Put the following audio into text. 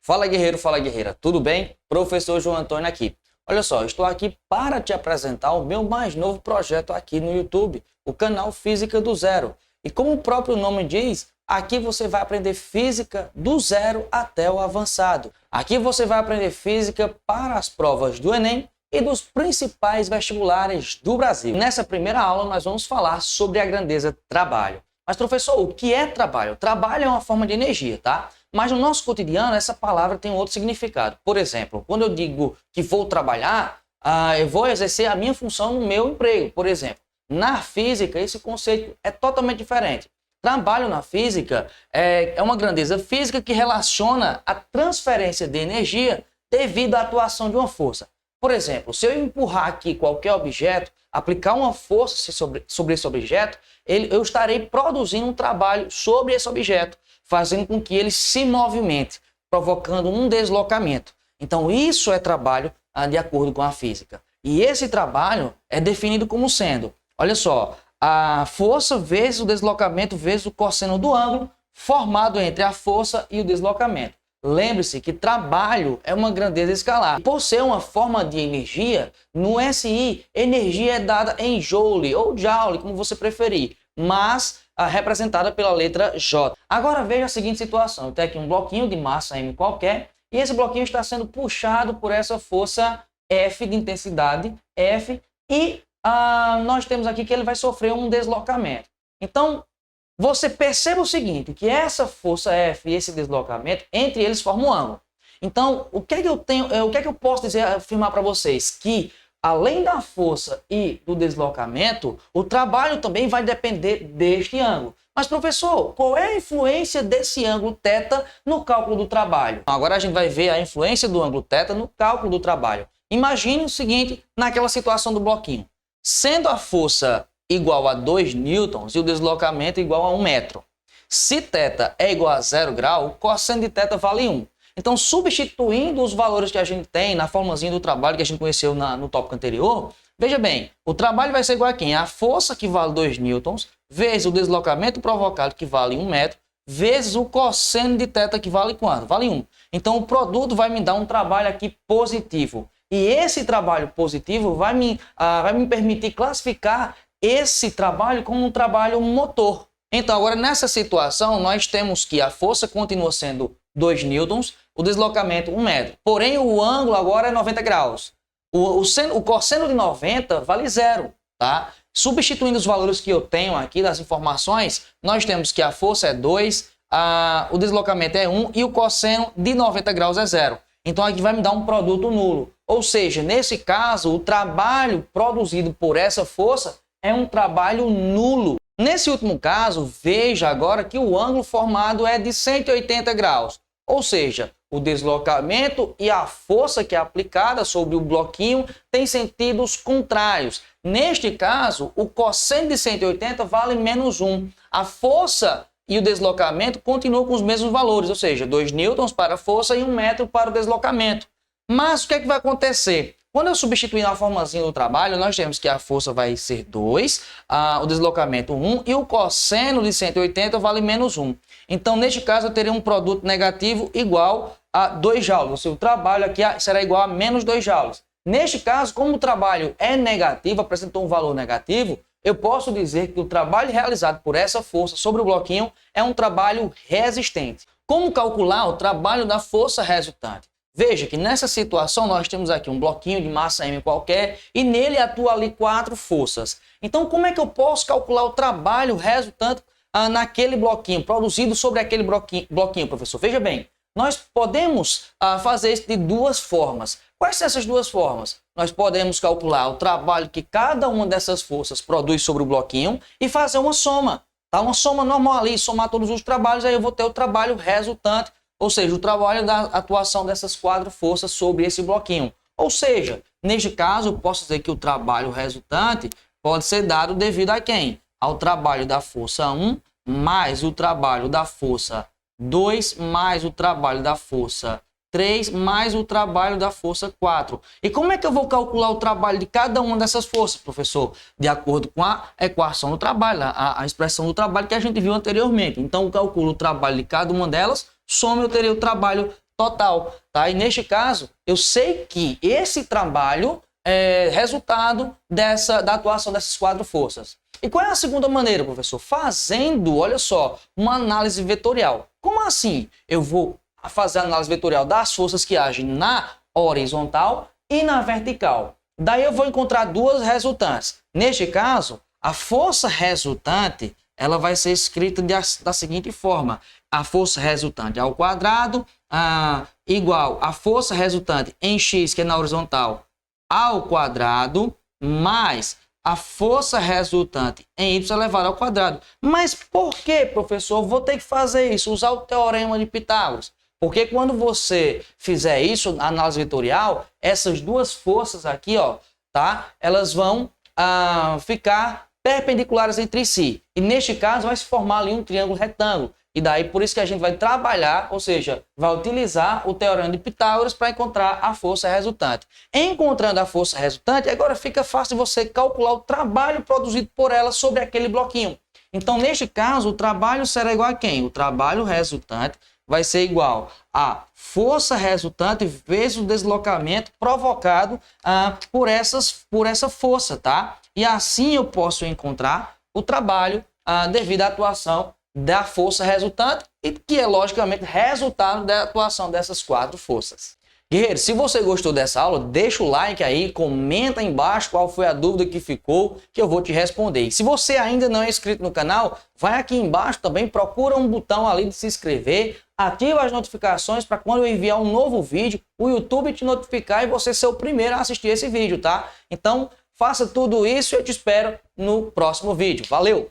Fala guerreiro, fala guerreira, tudo bem? Professor João Antônio aqui. Olha só, estou aqui para te apresentar o meu mais novo projeto aqui no YouTube, o canal Física do Zero. E como o próprio nome diz, aqui você vai aprender física do zero até o avançado. Aqui você vai aprender física para as provas do Enem e dos principais vestibulares do Brasil. Nessa primeira aula nós vamos falar sobre a grandeza trabalho. Mas professor, o que é trabalho? Trabalho é uma forma de energia, tá? Mas no nosso cotidiano essa palavra tem outro significado. Por exemplo, quando eu digo que vou trabalhar, eu vou exercer a minha função no meu emprego, por exemplo. Na física esse conceito é totalmente diferente. Trabalho na física é uma grandeza física que relaciona a transferência de energia devido à atuação de uma força. Por exemplo, se eu empurrar aqui qualquer objeto, aplicar uma força sobre esse objeto, eu estarei produzindo um trabalho sobre esse objeto, fazendo com que ele se movimente, provocando um deslocamento. Então isso é trabalho de acordo com a física. E esse trabalho é definido como sendo, olha só, a força vezes o deslocamento vezes o cosseno do ângulo formado entre a força e o deslocamento. Lembre-se que trabalho é uma grandeza escalar. Por ser uma forma de energia, no SI, energia é dada em joule ou joule, como você preferir, mas representada pela letra J. Agora veja a seguinte situação. Eu tenho aqui um bloquinho de massa M qualquer e esse bloquinho está sendo puxado por essa força F de intensidade, F, e nós temos aqui que ele vai sofrer um deslocamento. Então, você perceba o seguinte, que essa força F e esse deslocamento, entre eles formam um ângulo. Então, o que é que eu posso dizer, afirmar para vocês? Que, além da força e do deslocamento, o trabalho também vai depender deste ângulo. Mas, professor, qual é a influência desse ângulo θ no cálculo do trabalho? Agora a gente vai ver a influência do ângulo θ no cálculo do trabalho. Imagine o seguinte, naquela situação do bloquinho. Sendo a força igual a 2 newtons e o deslocamento igual a 1 metro. Se θ é igual a 0 grau, o cosseno de θ vale 1. Então, substituindo os valores que a gente tem na formulazinha do trabalho que a gente conheceu no tópico anterior, veja bem, o trabalho vai ser igual a quem? A força que vale 2 newtons, vezes o deslocamento provocado que vale 1 metro, vezes o cosseno de θ que vale quanto? Vale 1. Então, o produto vai me dar um trabalho aqui positivo. E esse trabalho positivo vai me permitir classificar esse trabalho como um trabalho motor. Então, agora nessa situação, nós temos que a força continua sendo 2 newtons, o deslocamento 1 metro. Porém, o ângulo agora é 90 graus. O cosseno de 90 vale 0, tá? Substituindo os valores que eu tenho aqui das informações, nós temos que a força é 2, o deslocamento é 1 e o cosseno de 90 graus é 0. Então, aqui vai me dar um produto nulo. Ou seja, nesse caso, o trabalho produzido por essa força é um trabalho nulo. Nesse último caso, veja agora que o ângulo formado é de 180 graus. Ou seja, o deslocamento e a força que é aplicada sobre o bloquinho têm sentidos contrários. Neste caso, o cosseno de 180 vale menos 1. A força e o deslocamento continuam com os mesmos valores, ou seja, 2 newtons para a força e 1 metro para o deslocamento. Mas o que é que vai acontecer? Quando eu substituir na formazinha do trabalho, nós temos que a força vai ser 2, o deslocamento 1 e o cosseno de 180 vale menos 1. Então, neste caso, eu teria um produto negativo igual a 2 joules. Ou seja, o trabalho aqui será igual a menos 2 joules. Neste caso, como o trabalho é negativo, apresentou um valor negativo, eu posso dizer que o trabalho realizado por essa força sobre o bloquinho é um trabalho resistente. Como calcular o trabalho da força resultante? Veja que nessa situação nós temos aqui um bloquinho de massa M qualquer e nele atuam ali 4 forças. Então como é que eu posso calcular o trabalho resultante naquele bloquinho, produzido sobre aquele bloquinho, professor? Veja bem, nós podemos fazer isso de duas formas. Quais são essas duas formas? Nós podemos calcular o trabalho que cada uma dessas forças produz sobre o bloquinho e fazer uma soma. Tá? Uma soma normal ali, somar todos os trabalhos, aí eu vou ter o trabalho resultante. Ou seja, o trabalho da atuação dessas 4 forças sobre esse bloquinho. Ou seja, neste caso, eu posso dizer que o trabalho resultante pode ser dado devido a quem? Ao trabalho da força 1, mais o trabalho da força 2, mais o trabalho da força 3, mais o trabalho da força 4. E como é que eu vou calcular o trabalho de cada uma dessas forças, professor? De acordo com a equação do trabalho, a expressão do trabalho que a gente viu anteriormente. Então, eu calculo o trabalho de cada uma delas, soma, eu terei o trabalho total, tá? E neste caso, eu sei que esse trabalho é resultado da atuação dessas 4 forças. E qual é a segunda maneira, professor? Fazendo, olha só, uma análise vetorial. Como assim? Eu vou fazer a análise vetorial das forças que agem na horizontal e na vertical. Daí eu vou encontrar 2 resultantes. Neste caso, a força resultante, ela vai ser escrita da seguinte forma. A força resultante ao quadrado igual a força resultante em x, que é na horizontal, ao quadrado, mais a força resultante em y elevado ao quadrado. Mas por que, professor, vou ter que fazer isso? Usar o teorema de Pitágoras. Porque quando você fizer isso, a análise vetorial, essas 2 forças aqui, ó, tá? Elas vão ficar perpendiculares entre si. E neste caso vai se formar ali um triângulo retângulo. E daí por isso que a gente vai trabalhar, ou seja, vai utilizar o teorema de Pitágoras para encontrar a força resultante. Encontrando a força resultante, agora fica fácil você calcular o trabalho produzido por ela sobre aquele bloquinho. Então, neste caso, o trabalho será igual a quem? O trabalho resultante vai ser igual a força resultante vezes o deslocamento provocado por essa força, tá? E assim eu posso encontrar o trabalho devido à atuação da força resultante e que é logicamente resultado da atuação dessas 4 forças. Guerreiro, se você gostou dessa aula, deixa o like aí, comenta aí embaixo qual foi a dúvida que ficou, que eu vou te responder. E se você ainda não é inscrito no canal, vai aqui embaixo também, procura um botão ali de se inscrever, ativa as notificações para quando eu enviar um novo vídeo, o YouTube te notificar e você ser o primeiro a assistir esse vídeo, tá? Então, faça tudo isso e eu te espero no próximo vídeo. Valeu!